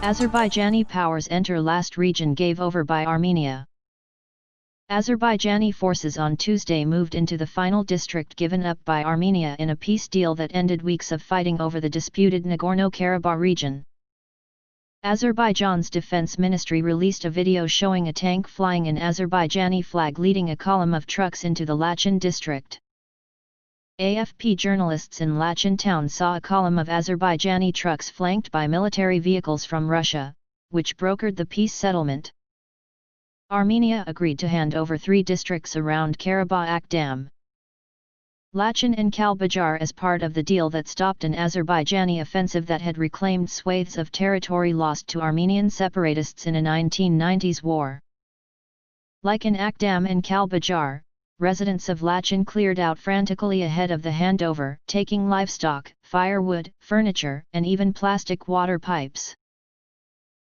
Azerbaijani powers enter last region gave over by Armenia. Azerbaijani forces on Tuesday moved into the final district given up by Armenia in a peace deal that ended weeks of fighting over the disputed Nagorno-Karabakh region. Azerbaijan's defense ministry released a video showing a tank flying an Azerbaijani flag leading a column of trucks into the Lachin district. AFP journalists in Lachin town saw a column of Azerbaijani trucks flanked by military vehicles from Russia, which brokered the peace settlement. Armenia agreed to hand over 3 districts around Karabakh Aghdam, Lachin and Kalbajar as part of the deal that stopped an Azerbaijani offensive that had reclaimed swathes of territory lost to Armenian separatists in a 1990s war. Like in Aghdam and Kalbajar, residents of Lachin cleared out frantically ahead of the handover, taking livestock, firewood, furniture, and even plastic water pipes.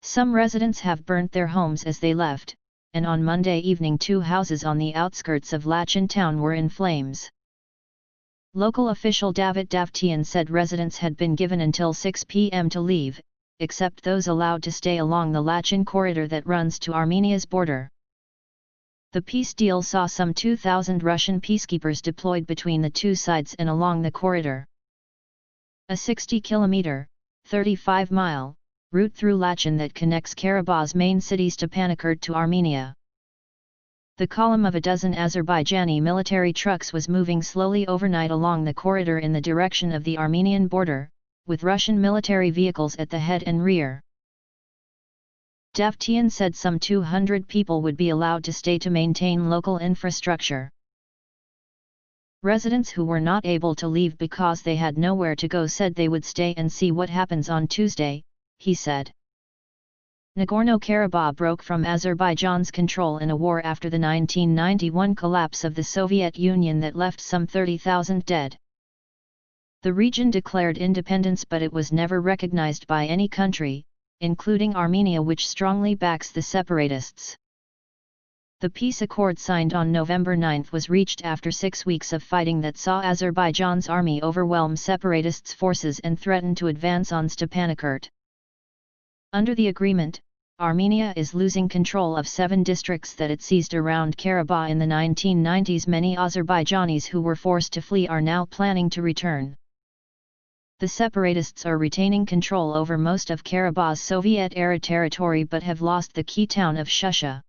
Some residents have burnt their homes as they left, and on Monday evening 2 houses on the outskirts of Lachin town were in flames. Local official David Davtyan said residents had been given until 6 p.m. to leave, except those allowed to stay along the Lachin corridor that runs to Armenia's border. The peace deal saw some 2,000 Russian peacekeepers deployed between the 2 sides and along the corridor. A 60-kilometer, 35-mile, route through Lachin that connects Karabakh's main city Stepanakert to Armenia. The column of a dozen Azerbaijani military trucks was moving slowly overnight along the corridor in the direction of the Armenian border, with Russian military vehicles at the head and rear. Davtyan said some 200 people would be allowed to stay to maintain local infrastructure. Residents who were not able to leave because they had nowhere to go said they would stay and see what happens on Tuesday, he said. Nagorno-Karabakh broke from Azerbaijan's control in a war after the 1991 collapse of the Soviet Union that left some 30,000 dead. The region declared independence, but it was never recognized by any country, including Armenia, which strongly backs the separatists. The peace accord signed on November 9 was reached after 6 weeks of fighting that saw Azerbaijan's army overwhelm separatists' forces and threaten to advance on Stepanakert. Under the agreement, Armenia is losing control of 7 districts that it seized around Karabakh in the 1990s. Many Azerbaijanis who were forced to flee are now planning to return. The separatists are retaining control over most of Karabakh's Soviet-era territory but have lost the key town of Shusha.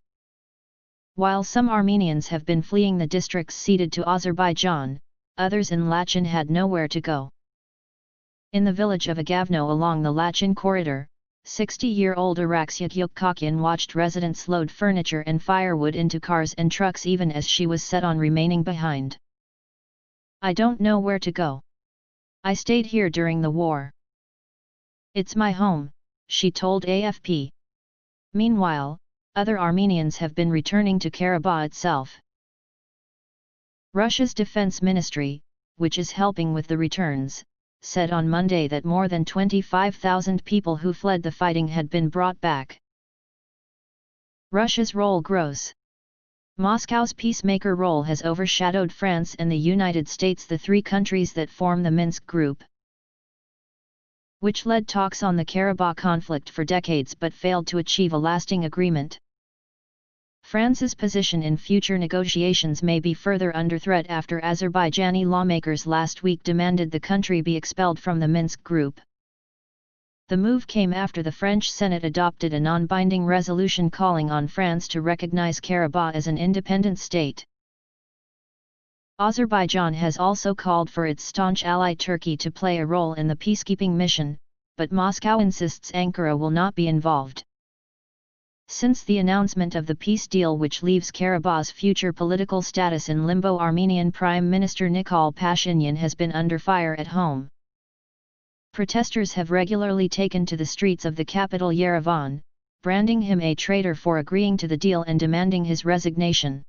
While some Armenians have been fleeing the districts ceded to Azerbaijan, others in Lachin had nowhere to go. In the village of Agavno along the Lachin corridor, 60-year-old Araxia Yukakyan watched residents load furniture and firewood into cars and trucks even as she was set on remaining behind. "I don't know where to go. I stayed here during the war. It's my home," she told AFP. Meanwhile, other Armenians have been returning to Karabakh itself. Russia's defense ministry, which is helping with the returns, said on Monday that more than 25,000 people who fled the fighting had been brought back. Russia's role grows. Moscow's peacemaker role has overshadowed France and the United States, the 3 countries that form the Minsk Group, which led talks on the Karabakh conflict for decades but failed to achieve a lasting agreement. France's position in future negotiations may be further under threat after Azerbaijani lawmakers last week demanded the country be expelled from the Minsk Group. The move came after the French Senate adopted a non-binding resolution calling on France to recognize Karabakh as an independent state. Azerbaijan has also called for its staunch ally Turkey to play a role in the peacekeeping mission, but Moscow insists Ankara will not be involved. Since the announcement of the peace deal, which leaves Karabakh's future political status in limbo, Armenian Prime Minister Nikol Pashinyan has been under fire at home. Protesters have regularly taken to the streets of the capital Yerevan, branding him a traitor for agreeing to the deal and demanding his resignation.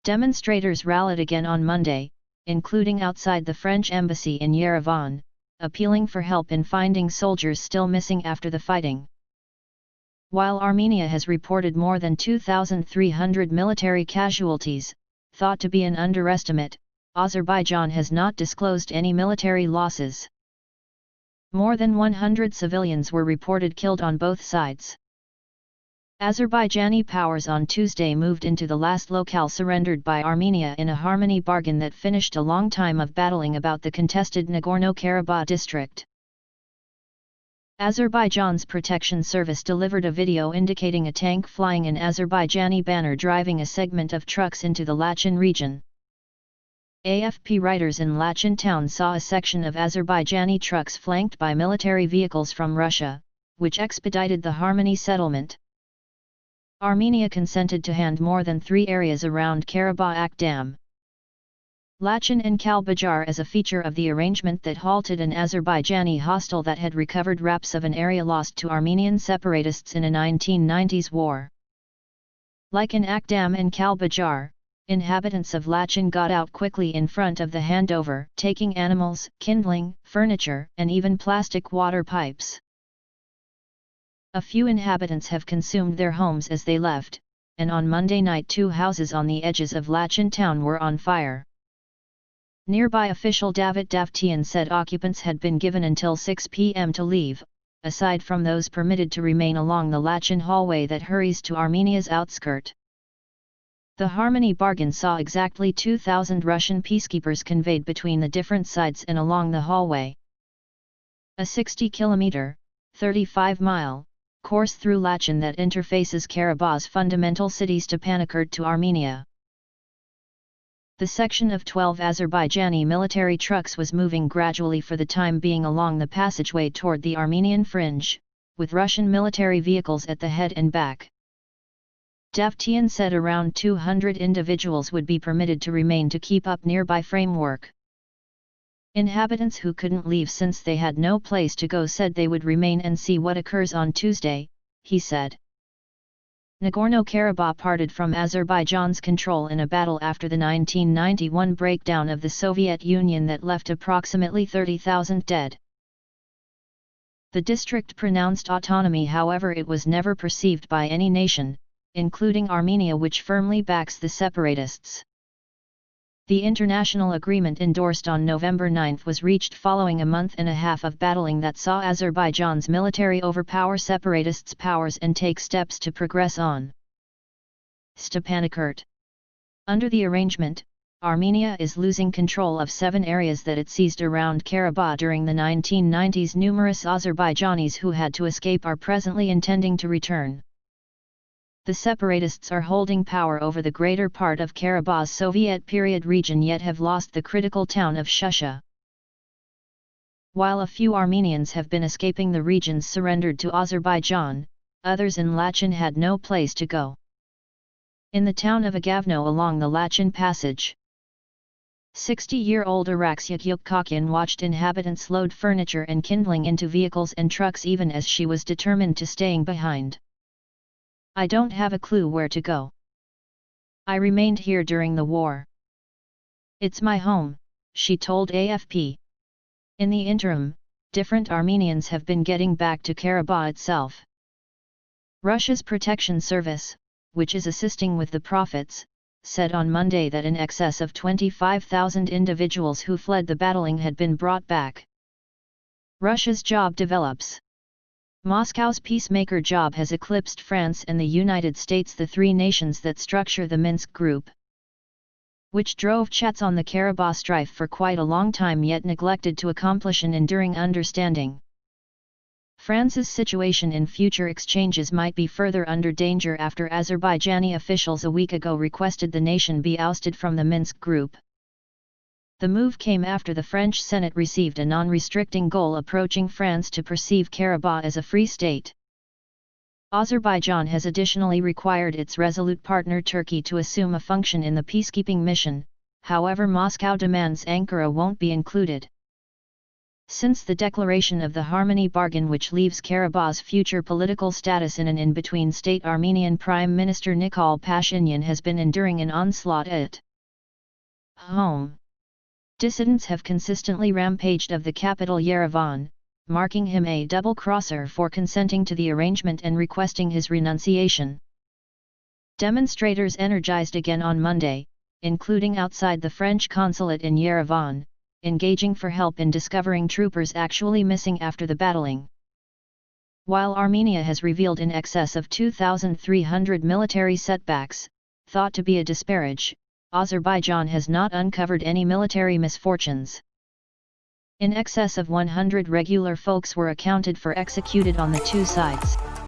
Demonstrators rallied again on Monday, including outside the French embassy in Yerevan, appealing for help in finding soldiers still missing after the fighting. While Armenia has reported more than 2,300 military casualties, thought to be an underestimate, Azerbaijan has not disclosed any military losses. More than 100 civilians were reported killed on both sides. Azerbaijani powers on Tuesday moved into the last locale surrendered by Armenia in a harmony bargain that finished a long time of battling about the contested Nagorno-Karabakh district. Azerbaijan's protection service delivered a video indicating a tank flying an Azerbaijani banner driving a segment of trucks into the Lachin region. AFP writers in Lachin town saw a section of Azerbaijani trucks flanked by military vehicles from Russia, which expedited the harmony settlement. Armenia consented to hand more than 3 areas around Karabakh Aghdam. Lachin and Kalbajar as a feature of the arrangement that halted an Azerbaijani hostel that had recovered wraps of an area lost to Armenian separatists in a 1990s war. Like in Aghdam and Kalbajar, inhabitants of Lachin got out quickly in front of the handover, taking animals, kindling, furniture, and even plastic water pipes. A few inhabitants have consumed their homes as they left, and on Monday night 2 houses on the edges of Lachin town were on fire. Nearby official David Davtyan said occupants had been given until 6 p.m. to leave, aside from those permitted to remain along the Lachin hallway that hurries to Armenia's outskirt. The harmony bargain saw exactly 2,000 Russian peacekeepers conveyed between the different sides and along the hallway. A 60-kilometer, 35-mile, course through Lachin that interfaces Karabakh's fundamental city Stepanakert to Armenia. The section of 12 Azerbaijani military trucks was moving gradually for the time being along the passageway toward the Armenian fringe, with Russian military vehicles at the head and back. Davtyan said around 200 individuals would be permitted to remain to keep up nearby framework. Inhabitants who couldn't leave since they had no place to go said they would remain and see what occurs on Tuesday, he said. Nagorno-Karabakh parted from Azerbaijan's control in a battle after the 1991 breakdown of the Soviet Union that left approximately 30,000 dead. The district pronounced autonomy, however, it was never perceived by any nation, including Armenia, which firmly backs the separatists. The international agreement endorsed on November 9 was reached following a month and a half of battling that saw Azerbaijan's military overpower separatists' powers and take steps to progress on Stepanakert. Under the arrangement, Armenia is losing control of 7 areas that it seized around Karabakh during the 1990s. Numerous Azerbaijanis who had to escape are presently intending to return. The separatists are holding power over the greater part of Karabakh's Soviet period region, yet have lost the critical town of Shusha. While a few Armenians have been escaping the regions surrendered to Azerbaijan, others in Lachin had no place to go. In the town of Agavno along the Lachin Passage, 60-year-old Araksyak Yukkakyan watched inhabitants load furniture and kindling into vehicles and trucks even as she was determined to staying behind. I don't have a clue where to go. I remained here during the war. It's my home, she told AFP. In the interim, different Armenians have been getting back to Karabakh itself. Russia's protection service, which is assisting with the profits, said on Monday that in excess of 25,000 individuals who fled the battling had been brought back. Russia's job develops. Moscow's peacemaker job has eclipsed France and the United States, the 3 nations that structure the Minsk Group, which drove chats on the Karabakh strife for quite a long time yet neglected to accomplish an enduring understanding. France's situation in future exchanges might be further under danger after Azerbaijani officials a week ago requested the nation be ousted from the Minsk Group. The move came after the French Senate received a non-restricting goal approaching France to perceive Karabakh as a free state. Azerbaijan has additionally required its resolute partner Turkey to assume a function in the peacekeeping mission, however Moscow demands Ankara won't be included. Since the declaration of the Harmony Bargain, which leaves Karabakh's future political status in an in-between state, Armenian Prime Minister Nikol Pashinyan has been enduring an onslaught at home. Dissidents have consistently rampaged of the capital Yerevan, marking him a double-crosser for consenting to the arrangement and requesting his renunciation. Demonstrators energized again on Monday, including outside the French consulate in Yerevan, engaging for help in discovering troopers actually missing after the battling. While Armenia has revealed in excess of 2,300 military setbacks, thought to be a disparage, Azerbaijan has not uncovered any military misfortunes. In excess of 100 regular folks were accounted for executed on the two sides.